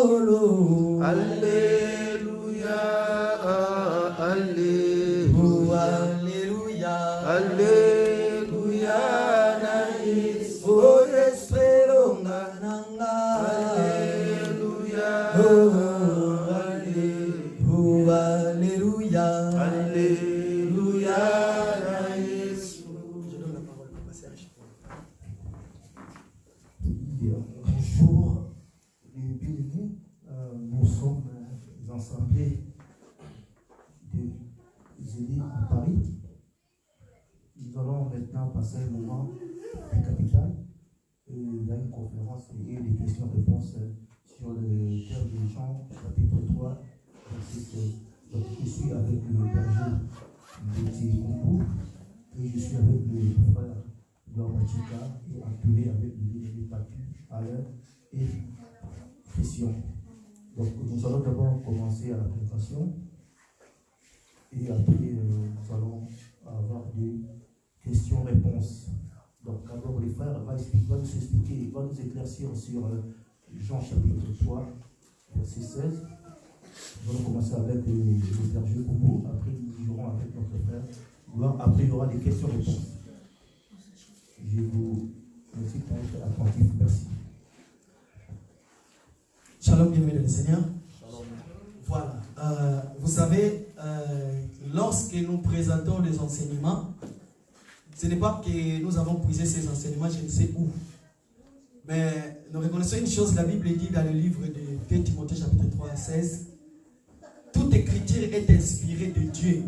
Alléluia, Alléluia, Alléluia, naïs, oh espérons, Alléluia, Alléluia, Alléluia, naïs. Je donne la parole pour passer à la chute. Bonjour, les bien-aimés, nous sommes assemblés de Zélie à Paris. Nous allons maintenant passer un moment de capital. Il y a une conférence et des questions-réponses sur le terme de Jean, chapitre 3, verset 16. Donc, je suis avec le berger de Tikombo et je suis avec le frère Gouamachika et appelé avec les Patu, Alain et Christian. Donc, nous allons d'abord commencer à la présentation et après, nous allons avoir des questions-réponses. Donc, d'abord, les frères vont nous expliquer, vont nous éclaircir sur Jean chapitre 3, verset 16. Nous allons commencer avec le berger Koumou, après nous jouerons avec notre frère. Après, il y aura des questions-réponses. Je vous remercie pour être attentif. Merci. Shalom, bien-aimés de le Seigneur. Shalom. Voilà. Vous savez, lorsque nous présentons les enseignements, ce n'est pas que nous avons puisé ces enseignements, je ne sais où. Mais nous reconnaissons une chose, la Bible dit dans le livre de 2 Timothée chapitre 3, 16, toute écriture est inspirée de Dieu.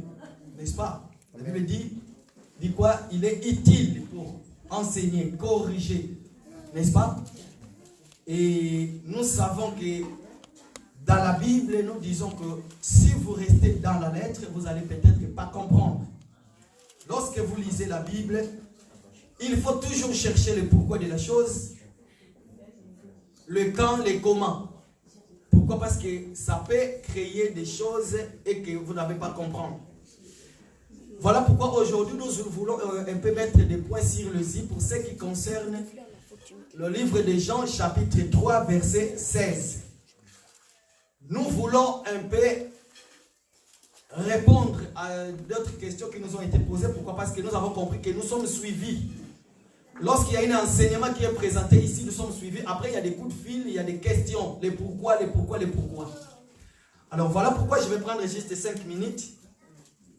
N'est-ce pas? La Bible dit quoi? Il est utile pour enseigner, corriger. N'est-ce pas? Et nous savons que dans la Bible, nous disons que si vous restez dans la lettre, vous allez peut-être pas comprendre. Lorsque vous lisez la Bible, il faut toujours chercher le pourquoi de la chose, le quand, le comment. Pourquoi? Parce que ça peut créer des choses et que vous n'avez pas comprendre. Voilà pourquoi aujourd'hui nous voulons un peu mettre des points sur le i pour ce qui concerne le livre de Jean chapitre 3 verset 16. Nous voulons un peu répondre à d'autres questions qui nous ont été posées. Pourquoi? Parce que nous avons compris que nous sommes suivis. Lorsqu'il y a un enseignement qui est présenté ici, nous sommes suivis. Après, il y a des coups de fil, il y a des questions. Les pourquoi, les pourquoi, les pourquoi. Alors voilà pourquoi je vais prendre juste 5 minutes.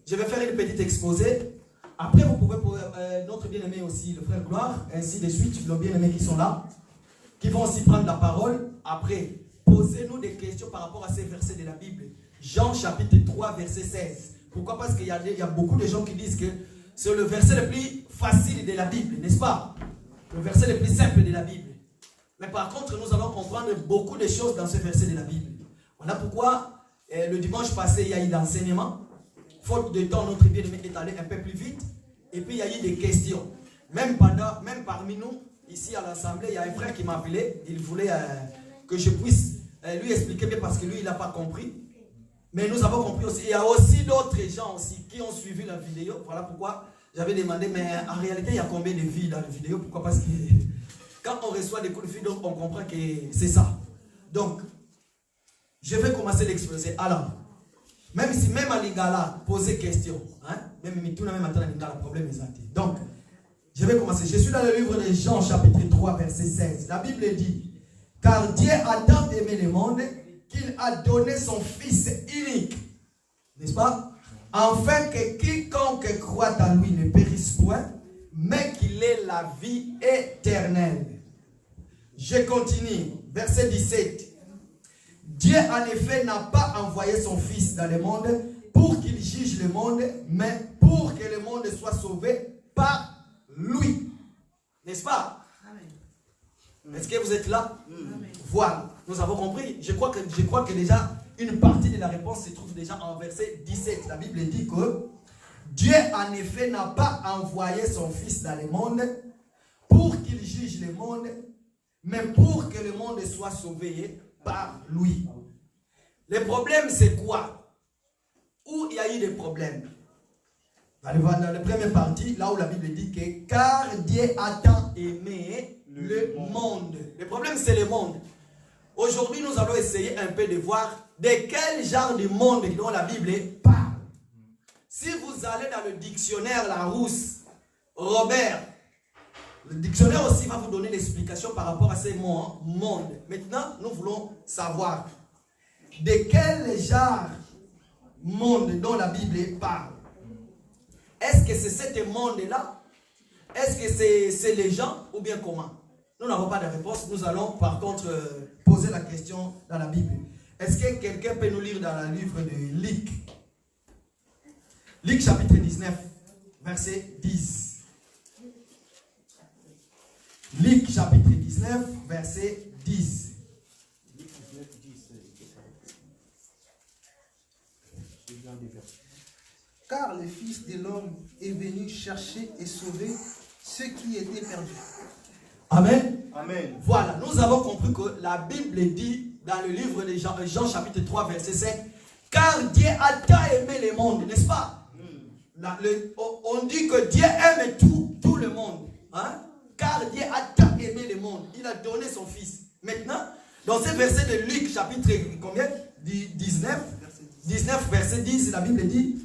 Je vais faire une petite exposé. Après, vous pouvez poser notre bien-aimé aussi, le frère Gloire, ainsi de suite, nos bien-aimés qui sont là, qui vont aussi prendre la parole. Après, posez-nous des questions par rapport à ces versets de la Bible. Jean chapitre 3, verset 16. Pourquoi? Parce qu'il y a beaucoup de gens qui disent que c'est le verset le plus facile de la Bible, n'est-ce pas? Le verset le plus simple de la Bible. Mais par contre, nous allons comprendre beaucoup de choses dans ce verset de la Bible. Voilà pourquoi le dimanche passé, il y a eu l'enseignement. Faute de temps, notre bien-aimé est allé un peu plus vite. Et puis, il y a eu des questions. Même parmi nous, ici à l'Assemblée, il y a un frère qui m'a appelé. Il voulait que je puisse lui expliquer bien parce que lui, il n'a pas compris. Mais nous avons compris aussi. Il y a aussi d'autres gens aussi qui ont suivi la vidéo. Voilà pourquoi j'avais demandé, mais en réalité, il y a combien de vies dans la vidéo? Pourquoi? Parce que quand on reçoit des coups de fil, on comprend que c'est ça. Donc, je vais commencer l'exposer. Alors, même à l'ingala, poser question. Hein? Même tout le même problème est. Donc, je vais commencer. Je suis dans le livre de Jean, chapitre 3, verset 16. La Bible dit, car Dieu a tant aimé le monde qu'il a donné son Fils unique. N'est-ce pas? Afin que quiconque croit en lui ne périsse point, mais qu'il ait la vie éternelle. Je continue. Verset 17. Dieu en effet n'a pas envoyé son Fils dans le monde pour qu'il juge le monde, mais pour que le monde soit sauvé par lui. N'est-ce pas? Amen. Est-ce que vous êtes là? Amen. Voilà, nous avons compris. Je crois que déjà une partie de la réponse se trouve déjà en verset 17. La Bible dit que Dieu en effet n'a pas envoyé son Fils dans le monde pour qu'il juge le monde, mais pour que le monde soit sauvé par lui. Le problème, c'est quoi? Où il y a eu des problèmes? Dans la première partie, là où la Bible dit que car Dieu a tant aimé le monde. Le problème, c'est le monde. Aujourd'hui, nous allons essayer un peu de voir de quel genre de monde dont la Bible parle. Si vous allez dans le dictionnaire Larousse, Robert, le dictionnaire aussi va vous donner l'explication par rapport à ces mots, monde. Maintenant, nous voulons savoir de quel genre monde dont la Bible parle. Est-ce que c'est ce monde-là? Est-ce que c'est les gens ou bien comment? Nous n'avons pas de réponse. Nous allons par contre poser la question dans la Bible. Est-ce que quelqu'un peut nous lire dans le livre de Luc? Luc chapitre 19, verset 10. Luc chapitre 19, verset 10. Luc 19, 10. Car le Fils de l'homme est venu chercher et sauver ceux qui étaient perdus. Amen. Amen. Voilà, nous avons compris que la Bible dit dans le livre de Jean, chapitre 3, verset 5, car Dieu a tant aimé le monde, n'est-ce pas? On dit que Dieu aime tout le monde. Hein? Car Dieu a tant aimé le monde, il a donné son Fils. Maintenant, dans ce verset de Luc, chapitre combien? 19, verset 10, la Bible dit,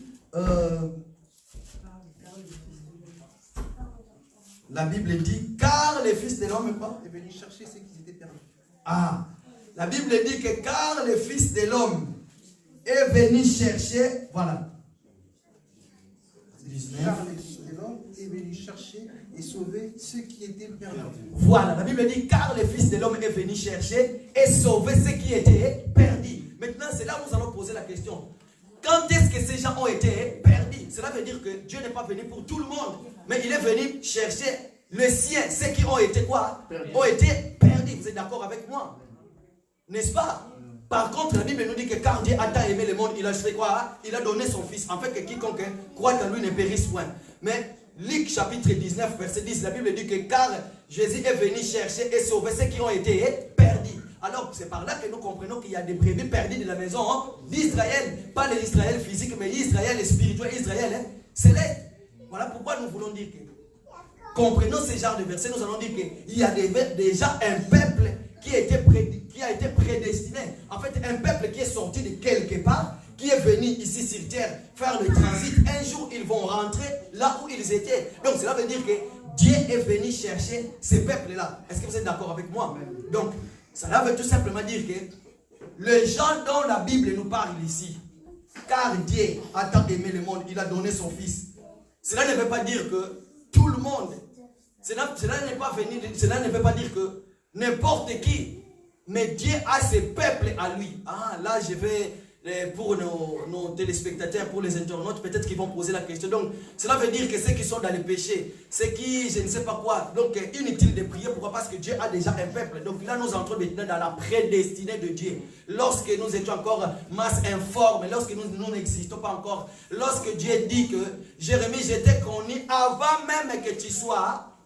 la Bible dit, car le Fils de l'homme est venu chercher ceux qui étaient perdus. Ah, la Bible dit que car le Fils de l'homme est venu chercher, voilà. 19. Car le Fils de l'homme est venu chercher et sauver ceux qui étaient perdus. Voilà, la Bible dit, car le Fils de l'homme est venu chercher et sauver ceux qui étaient perdus. Maintenant, c'est là où nous allons poser la question. Quand est-ce que ces gens ont été perdus? Cela veut dire que Dieu n'est pas venu pour tout le monde, mais il est venu chercher les siens, ceux qui ont été quoi? Ont été perdus. Vous êtes d'accord avec moi? N'est-ce pas? Par contre, la Bible nous dit que car Dieu a tant aimé le monde, il a fait quoi? Il a donné son Fils, en fait que quiconque croit en lui ne périsse point. Mais Luc chapitre 19, verset 10, la Bible dit que car Jésus est venu chercher et sauver ceux qui ont été perdus. Alors, c'est par là que nous comprenons qu'il y a des brebis perdus de la maison d'Israël. Pas l'Israël physique, mais Israël spirituel, Israël céleste. Voilà pourquoi nous voulons dire que, comprenons ce genre de versets, nous allons dire qu'il y a déjà un peuple qui a été prédestiné. En fait, un peuple qui est sorti de quelque part, qui est venu ici sur terre faire le transit. Un jour, ils vont rentrer là où ils étaient. Donc, cela veut dire que Dieu est venu chercher ces peuples-là. Est-ce que vous êtes d'accord avec moi? Donc, cela veut tout simplement dire que les gens dont la Bible nous parle ici, car Dieu a tant aimé le monde, il a donné son Fils. Cela ne veut pas dire que tout le monde, cela ne veut pas dire que n'importe qui, mais Dieu a ses peuples à lui. Ah, là je vais, pour nos téléspectateurs, pour les internautes, peut-être qu'ils vont poser la question. Donc, cela veut dire que ceux qui sont dans le péché, ceux qui, je ne sais pas quoi, donc inutile de prier. Pourquoi? Parce que Dieu a déjà un peuple. Donc là, nous entrons maintenant dans la prédestinée de Dieu. Lorsque nous étions encore masse informe, lorsque nous n'existons pas encore, lorsque Dieu dit que Jérémie, je t'ai connu avant même que tu sois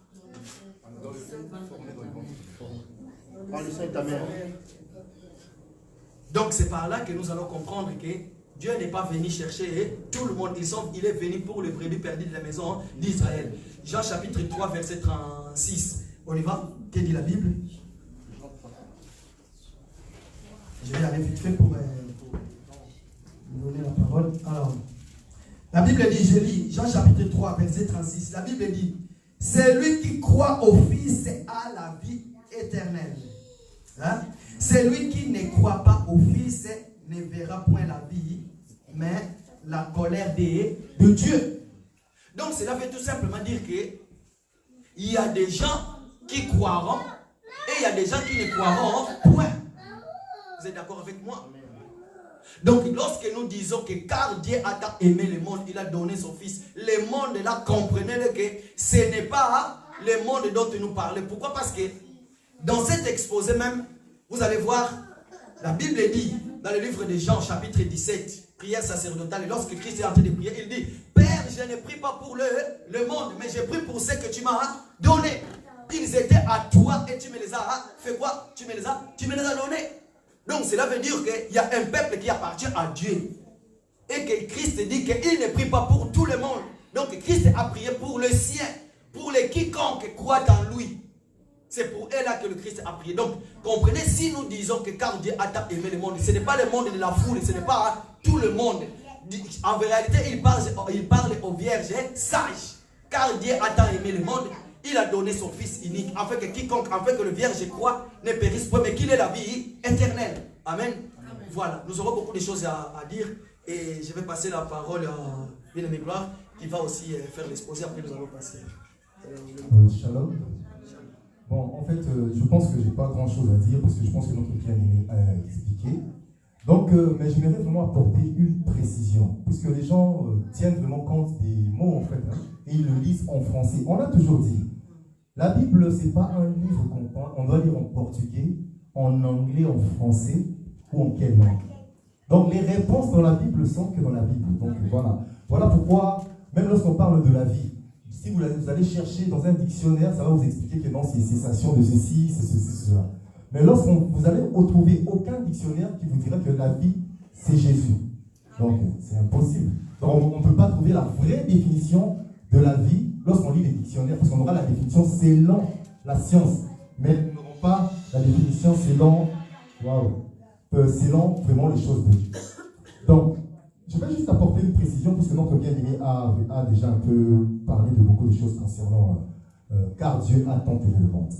Par le Saint-Amen. Donc c'est par là que nous allons comprendre que Dieu n'est pas venu chercher tout le monde. Il est venu pour les brebis perdus de la maison d'Israël. Jean chapitre 3 verset 36. On y va? Que dit la Bible? Je vais aller vite fait pour vous donner la parole. Alors, la Bible dit, je lis Jean chapitre 3 verset 36. La Bible dit, celui qui croit au Fils a la vie éternelle. Hein? Celui qui ne croit pas au Fils ne verra point la vie, mais la colère de Dieu. Donc cela veut tout simplement dire que il y a des gens qui croiront et il y a des gens qui ne croiront point. Vous êtes d'accord avec moi? Donc lorsque nous disons que car Dieu a tant aimé le monde, il a donné son Fils, le monde là, comprenez-le que ce n'est pas le monde dont nous parlons. Pourquoi? Parce que dans cet exposé même, vous allez voir, la Bible dit, dans le livre de Jean, chapitre 17, prière sacerdotale, et lorsque Christ est en train de prier, il dit, Père, je ne prie pas pour le monde, mais je prie pour ceux que tu m'as donnés. Ils étaient à toi et tu me les as fait quoi? Tu me les as donnés. Donc cela veut dire qu'il y a un peuple qui appartient à Dieu. Et que Christ dit qu'il ne prie pas pour tout le monde. Donc Christ a prié pour le sien, pour les quiconque croient en lui. C'est pour elle-là que le Christ a prié. Donc, comprenez, si nous disons que car Dieu a tant aimé le monde, ce n'est pas le monde de la foule, ce n'est pas tout le monde. En réalité, il parle aux vierges sages. Car Dieu a tant aimé le monde, il a donné son Fils unique, afin que quiconque, afin que le vierge croit, ne périsse pas, mais qu'il ait la vie éternelle. Amen. Voilà, nous aurons beaucoup de choses à dire. Et je vais passer la parole à bien-aimé Gloire, qui va aussi faire l'exposé. Après, nous allons passer. Shalom. Bon, en fait, je pense que je n'ai pas grand-chose à dire, parce que je pense que notre bien-aimé a expliqué. Donc, mais j'aimerais vraiment apporter une précision, puisque les gens tiennent vraiment compte des mots, en fait, hein, et ils le lisent en français. On a toujours dit, la Bible, ce n'est pas un livre qu'on doit lire en portugais, en anglais, en français, ou en quelle langue. Donc, les réponses dans la Bible sont que dans la Bible. Donc, voilà. Voilà pourquoi, même lorsqu'on parle de la vie, si vous allez chercher dans un dictionnaire, ça va vous expliquer que non, c'est cessation de ceci, c'est ceci, cela. Mais lorsque vous allez retrouver aucun dictionnaire qui vous dira que la vie, c'est Jésus. Donc, c'est impossible. Donc, on ne peut pas trouver la vraie définition de la vie lorsqu'on lit les dictionnaires, parce qu'on aura la définition selon la science. Mais nous n'aurons pas la définition selon, selon vraiment les choses de Dieu. Donc, je vais juste apporter une précision, puisque notre bien-aimé a déjà un peu parlé de beaucoup de choses concernant car Dieu a tant aimé le monde.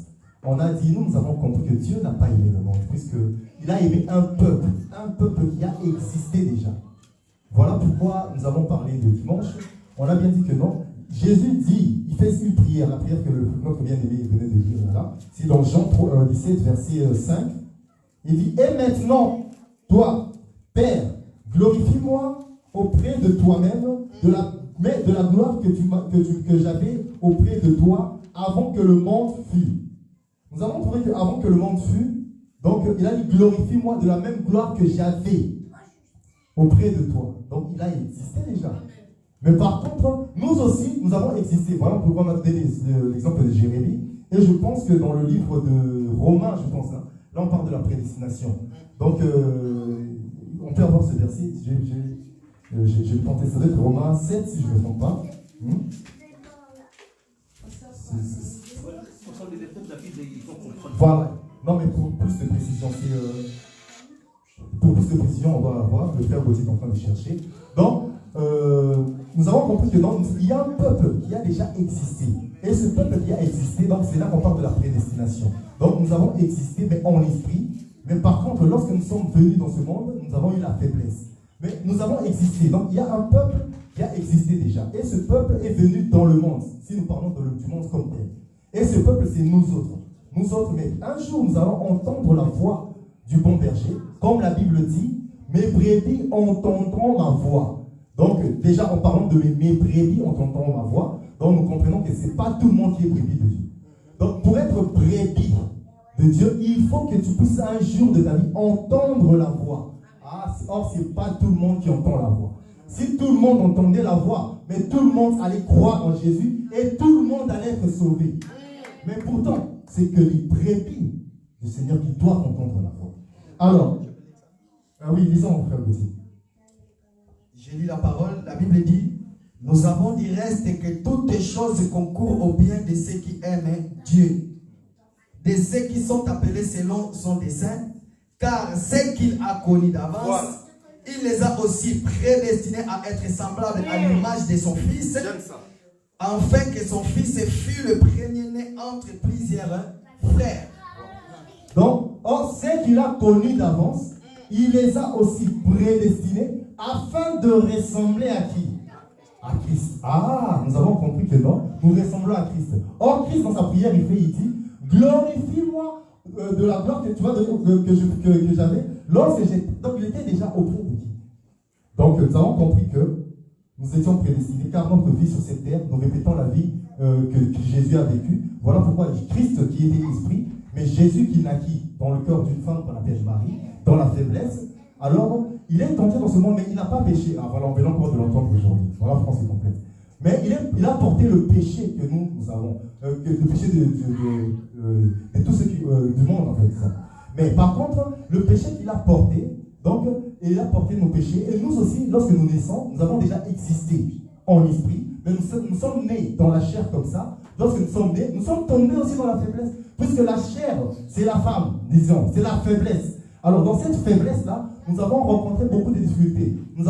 On a dit, nous avons compris que Dieu n'a pas aimé le monde, puisqu'il a aimé un peuple qui a existé déjà. Voilà pourquoi nous avons parlé de dimanche. On a bien dit que non. Jésus dit, il fait une prière, la prière que notre bien-aimé venait de dire là. C'est dans Jean 17, verset 5. Il dit, et maintenant, toi, Père, glorifie-moi auprès de toi-même de la gloire que j'avais auprès de toi avant que le monde fût. Nous avons trouvé qu'avant que le monde fût, donc il a dit glorifie-moi de la même gloire que j'avais auprès de toi. Donc il a existé déjà. Mais par contre, nous aussi, nous avons existé. Voilà pourquoi on a donné l'exemple de Jérémie. Et je pense que dans le livre de Romains, je pense, là on parle de la prédestination. Donc, on peut avoir ce verset. J'ai tenté ça d'être Romains 7, si je ne me trompe pas. Voilà. Non, mais pour plus de précision, on doit avoir. Le frère Gauthier est en train de chercher. Donc, nous avons compris que il y a un peuple qui a déjà existé. Et ce peuple qui a existé, donc c'est là qu'on parle de la prédestination. Donc, nous avons existé, mais en esprit. Mais par contre, lorsque nous sommes venus dans ce monde, nous avons eu la faiblesse. Mais nous avons existé. Donc, il y a un peuple qui a existé déjà. Et ce peuple est venu dans le monde, si nous parlons du monde comme tel. Et ce peuple, c'est nous autres. Nous autres, mais un jour, nous allons entendre la voix du bon berger. Comme la Bible dit, mes brebis entendront ma voix. Donc, déjà, en parlant de mes brebis entendront ma voix, donc nous comprenons que ce n'est pas tout le monde qui est brebis de Dieu. Donc, pour être brebis de Dieu, il faut que tu puisses un jour de ta vie entendre la voix. Or, ce n'est pas tout le monde qui entend la voix. Si tout le monde entendait la voix, mais tout le monde allait croire en Jésus et tout le monde allait être sauvé. Mais pourtant, c'est que les brebis du Seigneur qui doivent entendre la voix. Alors, oui, lisons mon frère Gauthier. J'ai lu la parole, la Bible dit, nous avons dit reste que toutes choses concourent au bien de ceux qui aiment Dieu, de ceux qui sont appelés selon son dessein, car ceux qu'il a connus d'avance, il les a aussi prédestinés à être semblables à l'image de son Fils, afin que son Fils fût le premier-né entre plusieurs frères. Donc, ceux qu'il a connus d'avance, il les a aussi prédestinés afin de ressembler à qui? À Christ. Nous avons compris que non, nous ressemblons à Christ. Or, Christ, dans sa prière, il dit, glorifie-moi de la gloire que tu vas donner, que j'avais lorsque j'étais. Donc, il était déjà auprès de qui? Donc, nous avons compris que nous étions prédestinés, car notre vie sur cette terre, nous répétons la vie que Jésus a vécue. Voilà pourquoi Christ qui était l'esprit, mais Jésus qui naquit dans le cœur d'une femme qu'on appelle Marie, dans la faiblesse. Alors, il est entré dans ce monde, mais il n'a pas péché. Voilà, on vient encore de l'entendre aujourd'hui. Voilà, France est complète. Mais il a porté le péché que nous avons, le péché de tous ceux du monde, en fait. Ça. Mais par contre, le péché qu'il a porté, donc, il a porté nos péchés. Et nous aussi, lorsque nous naissons, nous avons déjà existé en esprit. Mais nous sommes nés dans la chair comme ça. lorsque nous sommes nés, nous sommes tombés aussi dans la faiblesse. Puisque la chair, c'est la femme, disons, c'est la faiblesse. Alors dans cette faiblesse-là, nous avons rencontré beaucoup de difficultés. Nous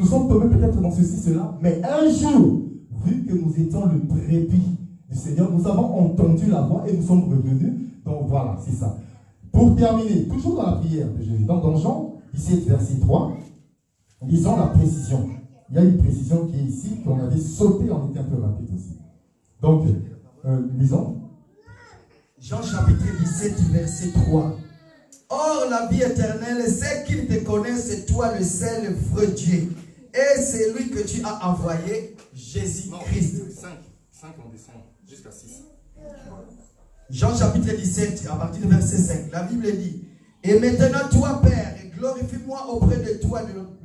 sommes tombés peut-être dans ceci, cela, mais un jour, vu que nous étions le brebis du Seigneur, nous avons entendu la voix et nous sommes revenus. Donc voilà, c'est ça. Pour terminer, toujours dans la prière de Jésus, donc dans Jean 17, verset 3, lisons la précision. Il y a une précision qui est ici, qu'on avait sauté, on était un peu rapide aussi. Donc, lisons. Jean chapitre 17, verset 3. Or, la vie éternelle, c'est qu'ils te connaissent, c'est toi le seul vrai Dieu. Et c'est lui que tu as envoyé, Jésus-Christ. 5, on descend jusqu'à 6. Jean chapitre 17, à partir du verset 5. La Bible dit, et maintenant toi, Père, glorifie-moi auprès de toi,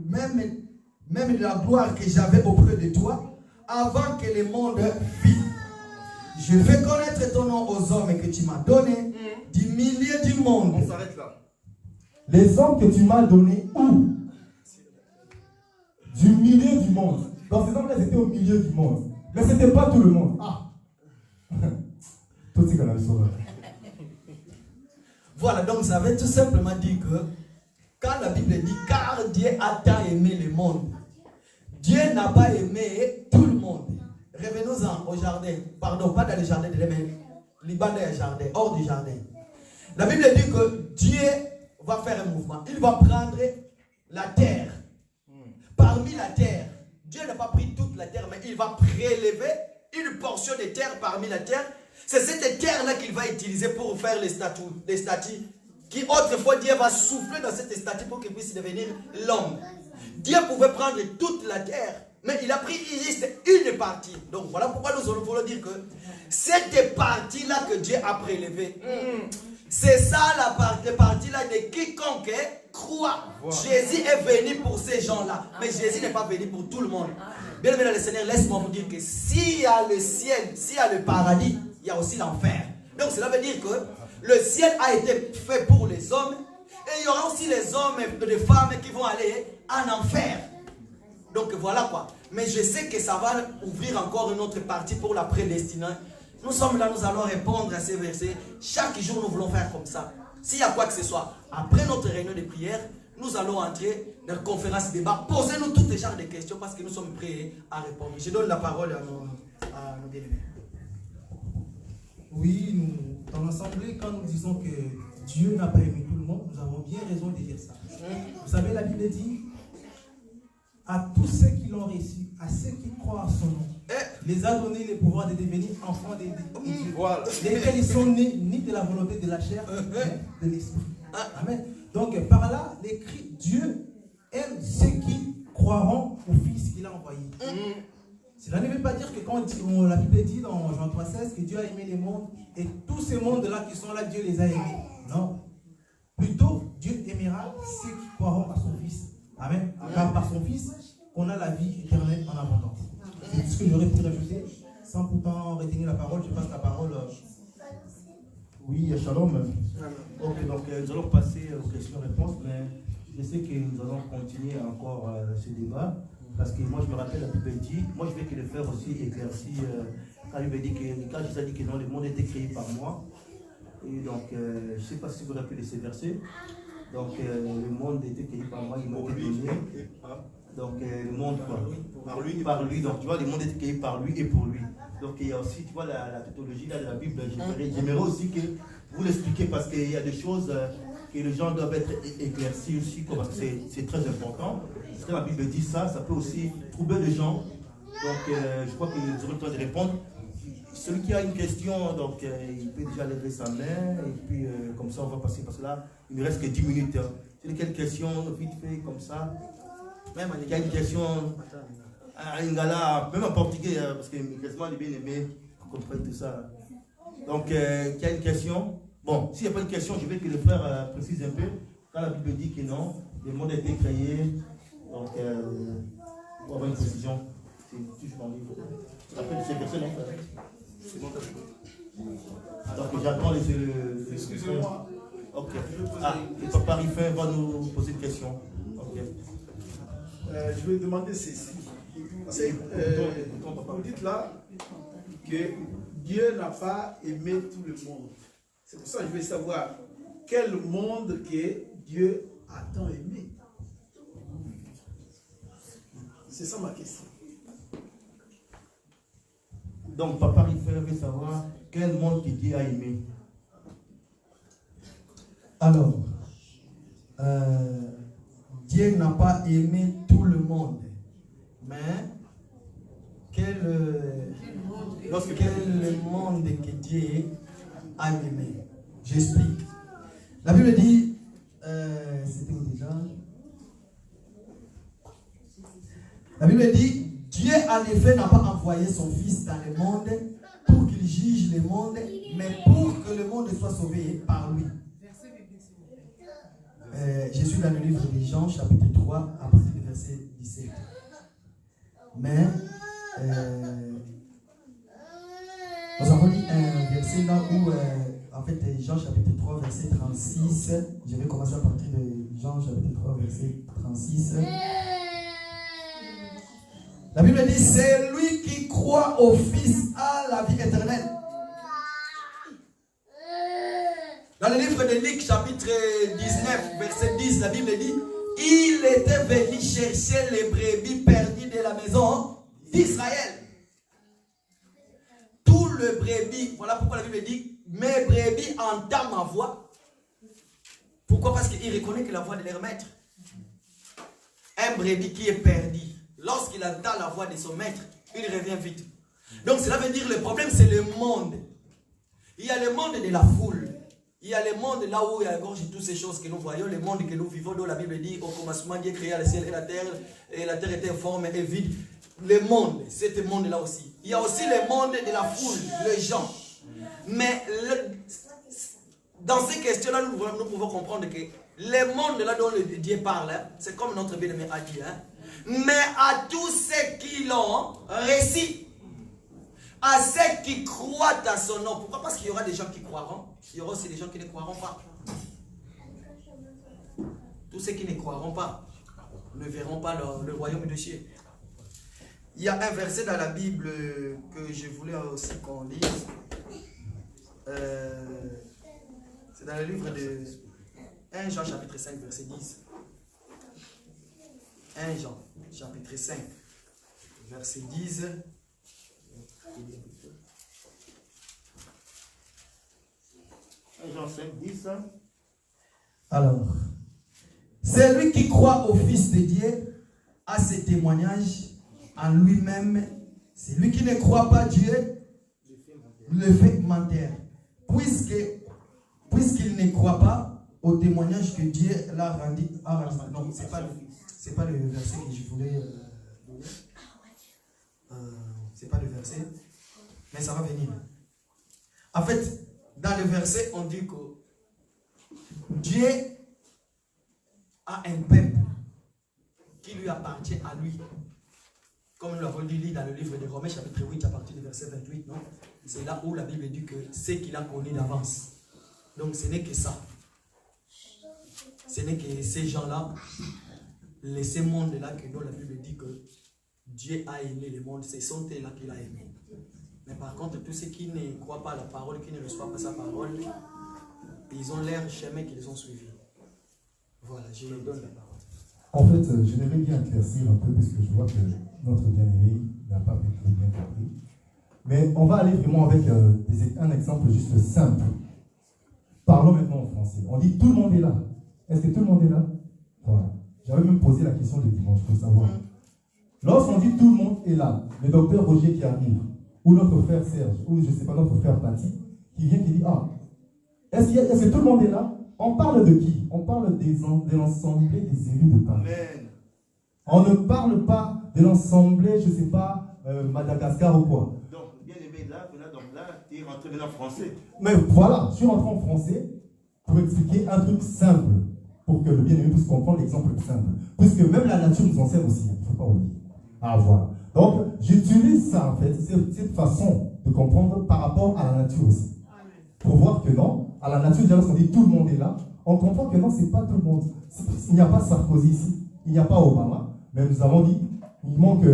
même de la gloire que j'avais auprès de toi, avant que le monde vit. Je fais connaître ton nom aux hommes que tu m'as donnés, du milieu du monde. On s'arrête là. Les hommes que tu m'as donnés, où? Du milieu du monde. Donc ces hommes-là, étaient au milieu du monde. Mais ce n'était pas tout le monde. Ah! Tout ce qu'on a sauvé. Voilà, donc ça veut tout simplement dire que quand la Bible dit car Dieu a tant aimé le monde, Dieu n'a pas aimé tout le monde. Revenons-en au jardin. Pardon, pas dans le jardin de l'Éden, Liban est jardin, hors du jardin. La Bible dit que Dieu va faire un mouvement. Il va prendre la terre. Parmi la terre, Dieu n'a pas pris toute la terre, mais il va prélever une portion de terre parmi la terre. C'est cette terre-là qu'il va utiliser pour faire les statues. Qui autrefois Dieu va souffler dans cette statue pour qu'il puisse devenir l'homme. Dieu pouvait prendre toute la terre, mais il a pris juste une partie. Donc voilà pourquoi nous allons dire que cette partie-là que Dieu a prélevée, c'est ça la partie-là de quiconque croit. Wow. Jésus est venu pour ces gens-là, mais Jésus n'est pas venu pour tout le monde. Bien aimé dans le Seigneur, laisse-moi vous dire que s'il y a le ciel, s'il y a le paradis, il y a aussi l'enfer. Donc cela veut dire que le ciel a été fait pour les hommes, et il y aura aussi les hommes et les femmes qui vont aller en enfer. Donc voilà quoi. Mais je sais que ça va ouvrir encore une autre partie pour la prédestinée. Nous sommes là, nous allons répondre à ces versets. Chaque jour, nous voulons faire comme ça. S'il y a quoi que ce soit, après notre réunion de prière, nous allons entrer dans la conférence débat. Posez-nous tous les genres de questions parce que nous sommes prêts à répondre. Je donne la parole à nos bien-aimés. Oui, dans l'assemblée, quand nous disons que Dieu n'a pas aimé tout le monde, nous avons bien raison de dire ça. Vous savez, la Bible dit à tous ceux qui l'ont reçu, à ceux qui croient à son nom, les a donné le pouvoir de devenir enfants de Dieu. Voilà. Lesquels ils sont nés ni de la volonté de la chair, mais de l'esprit. Amen. Donc, par là, l'écrit Dieu aime ceux qui croiront au Fils qu'il a envoyé. Cela ne veut pas dire que quand la Bible dit dans Jean 3,16 que Dieu a aimé les mondes et tous ces mondes-là qui sont là, Dieu les a aimés. Non. Plutôt, Dieu aimera ceux qui croiront à son Fils. Amen. Car par son Fils, qu'on a la vie éternelle en abondance. C'est ce que j'aurais pu rajouter. Sans pourtant retenir la parole, je passe la parole. Oui, shalom. Ok, donc nous allons passer aux questions-réponses, mais je sais que nous allons continuer encore ce débat. Parce que moi je me rappelle, la Bible dit, moi je vais que le faire aussi éclairci, quand il dit que, quand Jésus a dit que non, le monde était créé par moi. Et donc, je ne sais pas si vous vous rappelez de ces versets. Donc, le monde était créé par moi, il m'a été donné. Donc, le monde, quoi. Par lui. Donc, tu vois, le monde était créé par lui et pour lui. Donc, il y a aussi, tu vois, la tautologie là, de la Bible. J'aimerais aussi que vous l'expliquiez parce qu'il y a des choses que les gens doivent être éclaircis aussi, quoi, parce que c'est très important. Quand la Bible dit ça, ça peut aussi troubler les gens. Donc, je crois que vous aurez le temps de répondre. Celui qui a une question, donc, il peut déjà lever sa main. Et puis, comme ça, on va passer. Parce que là, il ne reste que 10 minutes. Hein. Si quelle question, vite fait, comme ça. Même il y a une question à Lingala, même en portugais, parce que quasiment les bien-aimés comprennent tout ça. Donc, qui a une question? Bon, s'il n'y a pas de question, je vais que le frère précise un peu. Quand la Bible dit que non, le monde a été créé. Donc, pour avoir une précision, c'est toujours dans le livre. Tu te rappelles de ces versets, non? C'est bon, donc, j'attends les excusez-moi. Ok. Ah, le papa Rifin va nous poser une question. Ok. Je vais demander ceci. Vous dites là que Dieu n'a pas aimé tout le monde. C'est pour ça que je veux savoir quel monde que Dieu a tant aimé. C'est ça ma question. Donc, Papa Riffel veut savoir quel monde que Dieu a aimé. Alors, Dieu n'a pas aimé tout le monde, mais quel monde que Dieu a aimé. J'explique. La Bible dit, c'était où déjà? La Bible dit, Dieu en effet n'a pas envoyé son Fils dans le monde pour qu'il juge le monde, mais pour que le monde soit sauvé par lui. Je suis dans le livre de Jean, chapitre 3, à partir du verset 17. Mais, nous avons dit un verset là où, en fait, Jean, chapitre 3, verset 36, je vais commencer à partir de Jean, chapitre 3, verset 36. La Bible dit, c'est lui qui croit au Fils à la vie éternelle. Dans le livre de Luc, chapitre 19, verset 10, la Bible dit, il était venu chercher les brebis perdues de la maison d'Israël. Tout le brebis, voilà pourquoi la Bible dit, mes brebis entendent ma voix. Pourquoi? Parce qu'il reconnaît que la voix de leur maître. Un brebis qui est perdu, lorsqu'il entend la voix de son maître, il revient vite. Donc cela veut dire le problème c'est le monde. Il y a le monde de la foule. Il y a le monde là où il y a toutes ces choses que nous voyons, le monde que nous vivons, dont la Bible dit au commencement Dieu créa le ciel et la terre était informe et vide. Le monde, ce monde-là aussi. Il y a aussi le monde de la foule, les gens. Mais dans ces questions-là, nous pouvons comprendre que le monde là dont Dieu parle, c'est comme notre bien-aimé a dit, mais à tous ceux qui l'ont réussi, à ceux qui croient à son nom. Pourquoi? Parce qu'il y aura des gens qui croiront, il y aura aussi des gens qui ne croiront pas. Tous ceux qui ne croiront pas ne verront pas le royaume de Dieu. Il y a un verset dans la Bible que je voulais aussi qu'on lise. C'est dans le livre de 1 Jean chapitre 5 verset 10. 1 Jean chapitre 5 verset 10. Jean 5, 10. Alors, celui qui croit au Fils de Dieu a ce témoignage en lui-même. Celui qui ne croit pas Dieu le fait mentir. Puisqu'il ne croit pas au témoignage que Dieu l'a rendu. Non, ce n'est pas le verset que je voulais donner. Ce n'est pas le verset. Mais ça va venir. En fait, dans le verset, on dit que Dieu a un peuple qui lui appartient à lui. Comme nous l'avons lu dans le livre de Romains, chapitre 8, à partir du verset 28, non? C'est là où la Bible dit que c'est qu'il a connu d'avance. Donc ce n'est que ça. Ce n'est que ces gens-là, ces mondes-là, que nous, la Bible dit que Dieu a aimé le monde. Ce sont eux-là qu'il a aimé. Mais par contre, tous ceux qui ne croient pas à la parole, qui ne reçoivent pas sa parole, ils ont leur chemin qu'ils ont suivi. Voilà, je leur donne la parole. En fait, j'aimerais bien éclaircir un peu, parce que je vois que notre bien-aimé n'a pas bien compris. Mais on va aller vraiment avec un exemple juste simple. Parlons maintenant en français. On dit tout le monde est là. Est-ce que tout le monde est là? Voilà. J'avais même posé la question le dimanche pour savoir. Lorsqu'on dit tout le monde est là, le docteur Roger qui arrive, ou notre frère Serge, ou je ne sais pas, notre frère Patti, qui vient qui dit, est-ce que tout le monde est là? On parle de qui? On parle de l'ensemble des élus de Paris. Amen. On ne parle pas de l'ensemble, je ne sais pas, Madagascar ou quoi. Donc, bien aimé, là, tu es rentré dans le français. Mais voilà, je suis rentré en français pour expliquer un truc simple, pour que le bien-aimé puisse comprendre l'exemple simple. Puisque même la nature nous enseigne aussi, il ne faut pas oublier. Voilà. Donc, j'utilise ça, en fait, cette façon de comprendre par rapport à la nature aussi. Pour voir que non, à la nature, déjà lorsqu'on dit tout le monde est là, on comprend que non, ce n'est pas tout le monde. Il n'y a pas Sarkozy ici, il n'y a pas Obama, mais nous avons dit Il manque.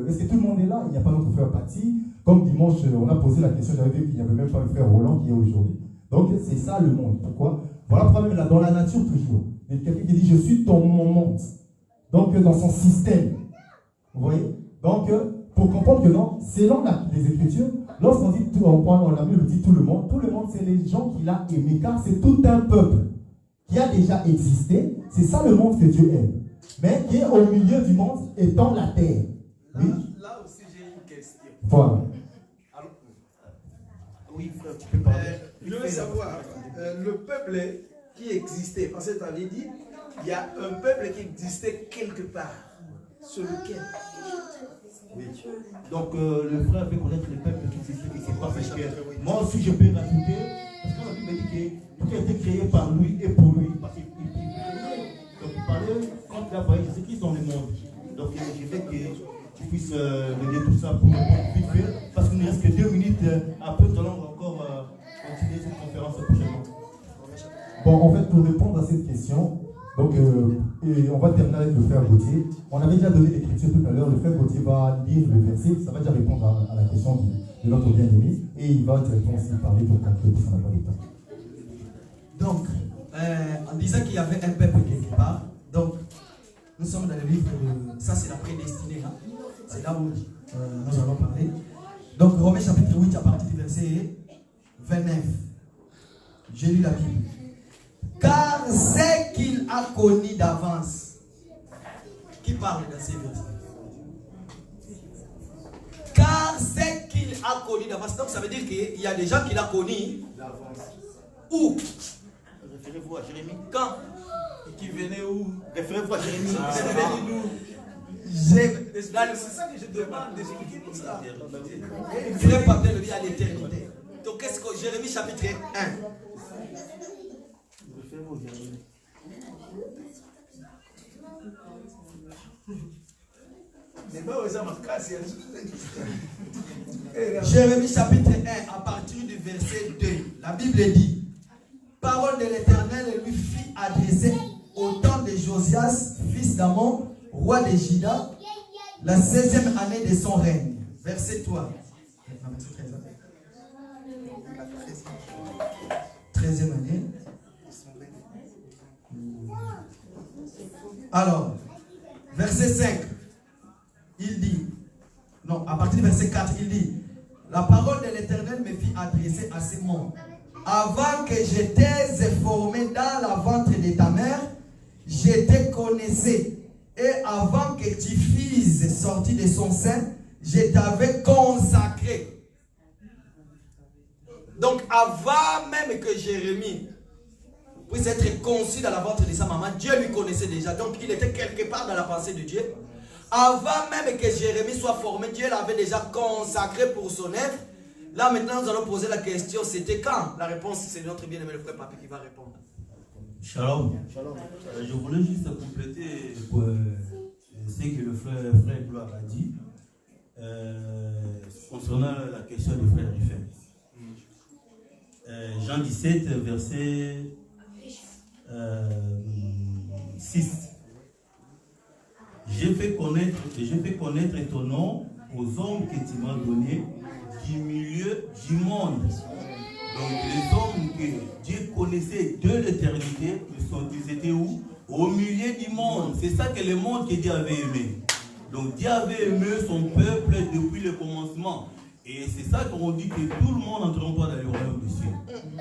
Est-ce que tout le monde est là? Il n'y a pas notre frère Paty. Comme dimanche, on a posé la question, j'avais vu qu'il n'y avait même pas le frère Roland qui est aujourd'hui. Donc, c'est ça le monde. Pourquoi? Voilà pourquoi même là, dans la nature toujours. Il y a quelqu'un qui dit, je suis ton monde. Donc, dans son système. Vous voyez? Donc, pour comprendre que non, selon les Écritures, lorsqu'on dit tout, on a mis le dit tout le monde, c'est les gens qu'il a aimés, car c'est tout un peuple qui a déjà existé. C'est ça le monde que Dieu aime. Mais qui est au milieu du monde étant la terre. Oui? Là aussi, j'ai une question. Voilà. Alors, Oui, frère, tu peux parler. je veux savoir, le peuple qui existait, parce que tu avais dit, il y a un peuple qui existait quelque part. Sur lequel? Oui. Donc, le frère veut connaître les peuples qui existent, qui ne sait pas parce que moi aussi je peux rajouter, parce que la Bible dit que tout a été créé par lui et pour lui. Parce qu'il parlait, quand il a voyé Jésus-Christ dans le monde. Donc, je veux que tu puisses me dire tout ça pour vite fait, parce qu'il ne reste que 2 minutes. Après, nous allons encore continuer cette conférence prochainement. Bon, en fait, pour répondre à cette question, donc, et on va terminer avec le frère Gauthier. On avait déjà donné l'écriture tout à l'heure. Le frère Gauthier va lire le verset. Ça va déjà répondre à la question de notre bien-aimé. Et il va directement aussi parler pour conclure son appel de temps. Donc, en disant qu'il y avait un peuple quelque part, donc, nous sommes dans le livre, ça c'est la prédestinée, hein? C'est là où nous allons parler. Donc, Romains chapitre 8, à partir du verset 29. J'ai lu la Bible. Car c'est qu'il a connu d'avance. Qui parle dans ces versets? Car c'est qu'il a connu d'avance. Donc ça veut dire qu'il y a des gens qu'il a connus. Où? Référez-vous à Jérémie. Quand? Et qui venait où? Référez-vous à Jérémie. C'est ça que je demande d'expliquer ça. Il n'est pas bien le vie à l'éternité. Donc qu'est-ce que Jérémie chapitre 1? Référez-vous à Jérémie. Jérémie chapitre 1 à partir du verset 2. La Bible dit: parole de l'Éternel lui fit adresser au temps de Josias, fils d'Amon, roi de Juda, la 16e année de son règne. Verset 3. 13e année. Alors, verset 5, il dit, non, à partir du verset 4, il dit: la parole de l'Éternel me fit adresser à ces mots. Avant que j'étais formé dans la ventre de ta mère, je te connaissais. Et avant que tu fusses sorti de son sein, je t'avais consacré. Donc, avant même que Jérémie puisse être conçu dans la ventre de sa maman, Dieu lui connaissait déjà. Donc, il était quelque part dans la pensée de Dieu. Avant même que Jérémie soit formé, Dieu l'avait déjà consacré pour son œuvre. Là, maintenant, nous allons poser la question: c'était quand? La réponse, c'est notre bien-aimé le frère Papi qui va répondre. Shalom. Shalom. Je voulais juste compléter ce que le frère Gloire a dit concernant la question du frère Rufin. Jean 17, verset 6. J'ai fait connaître ton nom aux hommes que tu m'as donnés du milieu du monde. Donc les hommes que Dieu connaissait de l'éternité, ils étaient où? Au milieu du monde. C'est ça que le monde que Dieu avait aimé. Donc Dieu avait aimé son peuple depuis le commencement. Et c'est ça qu'on dit que tout le monde n'entrera pas dans le royaume des cieux.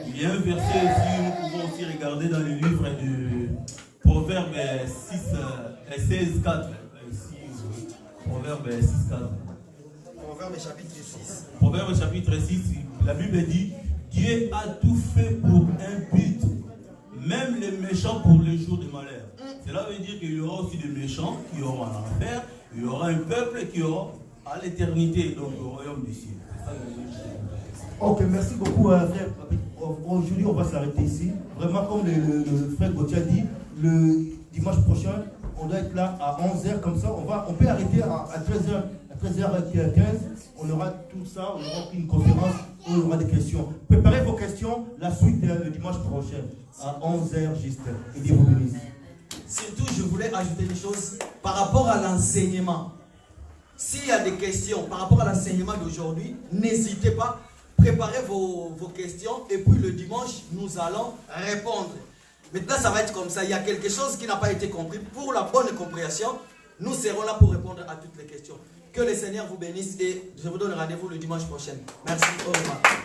Il y a un verset aussi, nous pouvons aussi regarder dans le livre de Proverbe 16, 4. Proverbe 6, 4. Proverbe chapitre 6. Proverbe chapitre 6, la Bible dit: Dieu a tout fait pour un but, même les méchants pour le jour du malheur. Cela veut dire qu'il y aura aussi des méchants qui auront l'enfer, il y aura un peuple qui aura à l'éternité, donc au royaume des cieux. Ok, merci beaucoup, frère. Aujourd'hui, on va s'arrêter ici. Vraiment, comme le frère Gauthier a dit, le dimanche prochain, on doit être là à 11h, comme ça. On peut arrêter à 13h. À 13h15, on aura tout ça, on aura une conférence où il y aura des questions. Préparez vos questions, la suite le dimanche prochain, à 11h juste. Et Dieu vous bénisse. Surtout, je voulais ajouter une chose par rapport à l'enseignement. S'il y a des questions par rapport à l'enseignement d'aujourd'hui, n'hésitez pas, préparez vos questions et puis le dimanche, nous allons répondre. Maintenant, ça va être comme ça. Il y a quelque chose qui n'a pas été compris. Pour la bonne compréhension, nous serons là pour répondre à toutes les questions. Que le Seigneur vous bénisse et je vous donne rendez-vous le dimanche prochain. Merci. Au revoir.